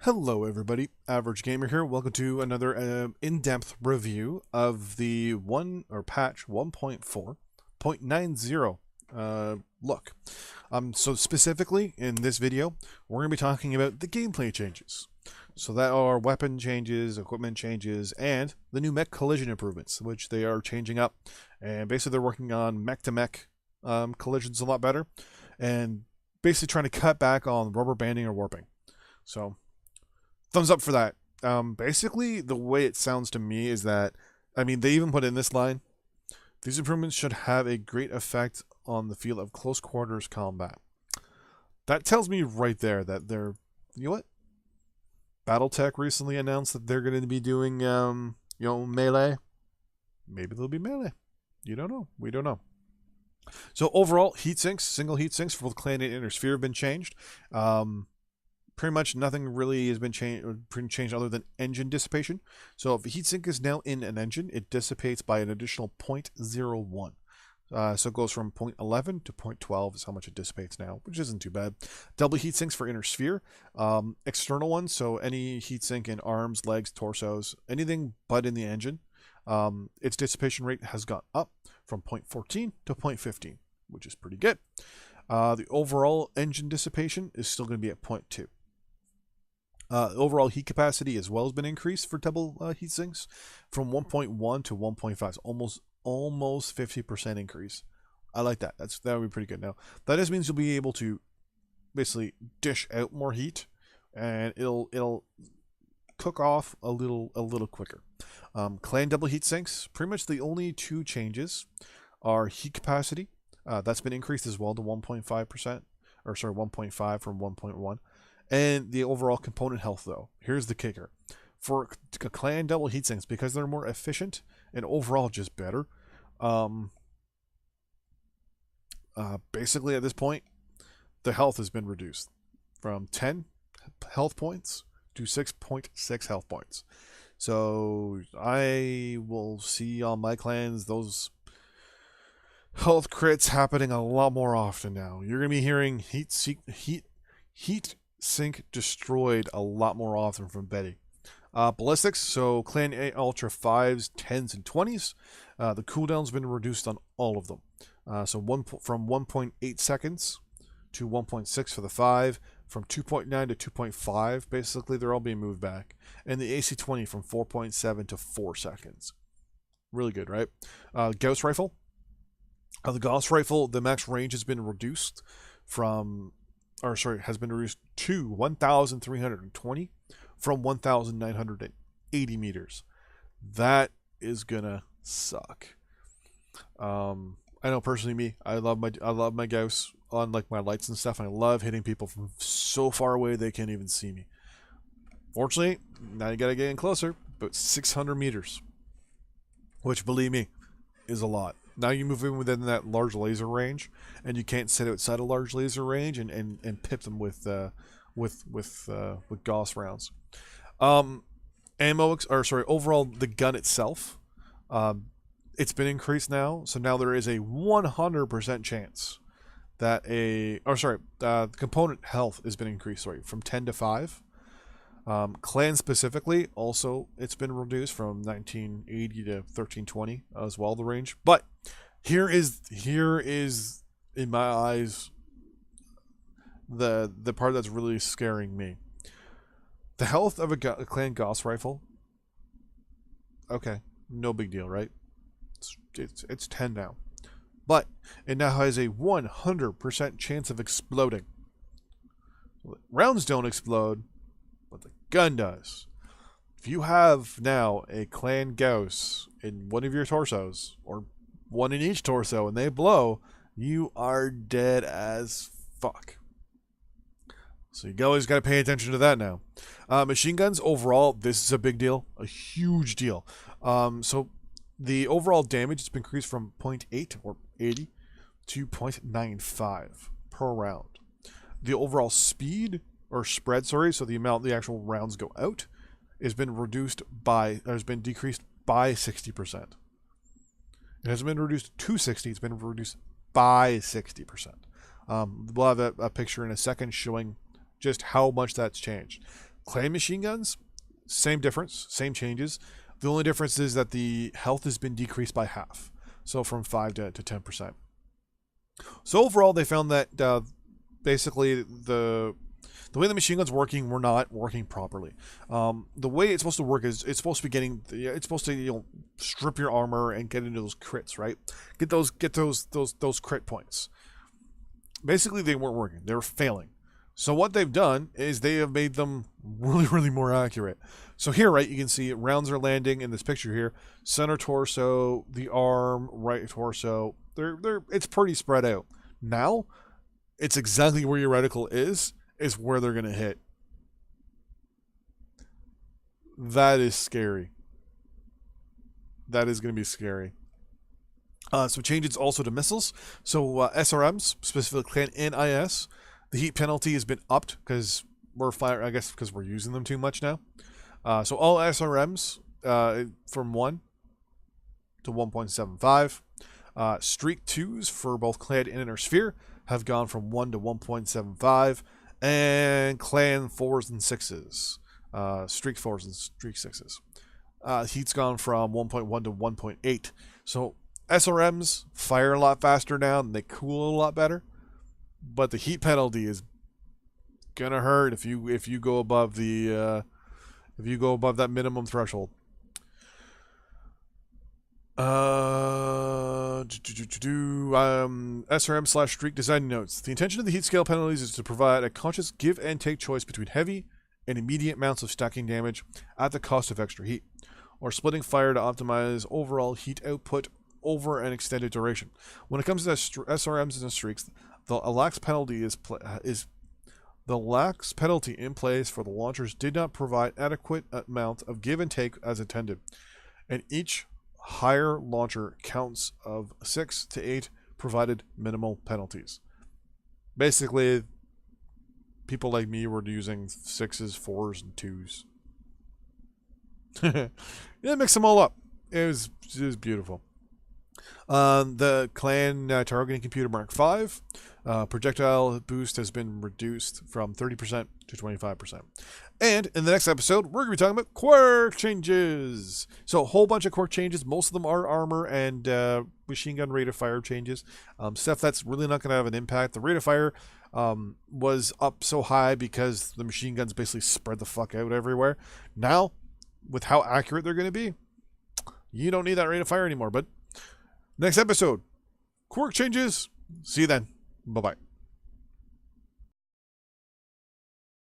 Hello everybody, Average Gamer here. Welcome to another in-depth review of the patch 1.4.90 look. So specifically in this video, we're going to be talking about the gameplay changes. So that are weapon changes, equipment changes, and the new mech collision improvements, which they are changing up. And basically they're working on mech-to-mech collisions a lot better, and basically trying to cut back on rubber banding or warping. So thumbs up for that. Basically, the way it sounds to me is that, they even put in this line, these improvements should have a great effect on the feel of close quarters combat. That tells me right there that they're, you know what? Battletech recently announced that they're going to be doing, melee. Maybe they'll be melee. You don't know. We don't know. So overall, heatsinks, single heatsinks for both Clan and Inner Sphere have been changed. Pretty much nothing really has been changed other than engine dissipation. So if a heatsink is now in an engine, it dissipates by an additional 0.01. So it goes from 0.11 to 0.12 is how much it dissipates now, which isn't too bad. Double heatsinks for Inner Sphere. External ones, so any heatsink in arms, legs, torsos, anything but in the engine, its dissipation rate has gone up from 0.14 to 0.15, which is pretty good. The overall engine dissipation is still going to be at 0.2. The overall heat capacity as well has been increased for double heatsinks from 1.1 to 1.5. It's almost 50% increase. I like that. That would be pretty good. Now that just means you'll be able to basically dish out more heat, and it'll cook off a little quicker. Clan double heatsinks. Pretty much the only two changes are heat capacity. That's been increased as well to 1.5%, or sorry, 1.5 from 1.1. And the overall component health, though, here's the kicker. For Clan double heatsinks, because they're more efficient and overall just better, basically at this point, the health has been reduced from 10 health points to 6.6 health points. So I will see on my clans those health crits happening a lot more often now. You're going to be hearing heat sink destroyed a lot more often from Betty. Ballistics, so Clan A Ultra 5s, 10s, and 20s. The cooldown's been reduced on all of them. From 1.8 seconds to 1.6 for the 5, from 2.9 to 2.5, basically they're all being moved back. And the AC-20 from 4.7 to 4 seconds. Really good, right? Gauss Rifle. The Gauss Rifle, the max range has been reduced has been reduced to 1,320 from 1,980 meters. That is gonna suck. I know personally I love my Gauss on like my lights and stuff, and I love hitting people from so far away they can't even see me. Fortunately, now you gotta get in closer, about 600 meters, which believe me is a lot. Now you move in within that large laser range, and you can't sit outside a large laser range and pip them with Gauss rounds. Overall the gun itself, it's been increased now, so now there is a 100% chance that the component health has been increased. From 10 to 5. Clan specifically, also it's been reduced from 1980 to 1320 as well, the range. But here is in my eyes the part that's really scaring me. The health of a Clan Gauss rifle, okay, no big deal, right? It's 10 now, but it now has a 100% chance of exploding. Rounds don't explode, but the gun does. If you have now a Clan Gauss in one of your torsos, or one in each torso, and they blow, you are dead as fuck. So you always got to pay attention to that now. Machine guns, overall, this is a big deal. A huge deal. So the overall damage has been increased from 0.8 or 80 to 0.95 per round. The overall speed or spread, so the amount the actual rounds go out has been decreased by 60%. It hasn't been reduced to 60, it's been reduced by 60%. We'll have a picture in a second showing just how much that's changed. Clan machine guns, same difference, same changes. The only difference is that the health has been decreased by half. So from 5 to 10%. So overall, they found that basically the way the machine gun's working were not working properly. The way it's supposed to work is it's supposed to be it's supposed to strip your armor and get into those crits, right? Get those crit points. Basically, they weren't working. They were failing. So what they've done is they have made them really, really more accurate. So here, right, you can see rounds are landing in this picture here. Center torso, the arm, right torso. It's pretty spread out. Now, it's exactly where your reticle is where they're going to hit. That is scary. That is going to be scary. So changes also to missiles. So SRMs, specifically Clan and IS, the heat penalty has been upped because I guess because we're using them too much now. So all SRMs from 1 to 1.75. Streak 2s for both Clan and Inner Sphere have gone from 1 to 1.75. And Clan 4s and 6s. Streak 4s and Streak 6s. Heat's gone from 1.1 to 1.8. So SRMs fire a lot faster now and they cool a lot better. But the heat penalty is gonna hurt if you go above the that minimum threshold. SRM/Streak design notes. The intention of the heat scale penalties is to provide a conscious give and take choice between heavy and immediate amounts of stacking damage at the cost of extra heat, or splitting fire to optimize overall heat output over an extended duration. When it comes to SRMs and streaks, the lax penalty the lax penalty in place for the launchers did not provide adequate amount of give and take as intended, and each higher launcher counts of 6 to 8 provided minimal penalties. Basically, people like me were using 6s, 4s, and 2s. Yeah, mix them all up. It was beautiful. The Clan Targeting Computer Mark V projectile boost has been reduced from 30% to 25%. And in the next episode, we're going to be talking about quirk changes. So a whole bunch of quirk changes. Most of them are armor and machine gun rate of fire changes. Stuff that's really not going to have an impact. The rate of fire was up so high because the machine guns basically spread the fuck out everywhere. Now, with how accurate they're going to be, you don't need that rate of fire anymore. But next episode, quirk changes. See you then. Bye-bye.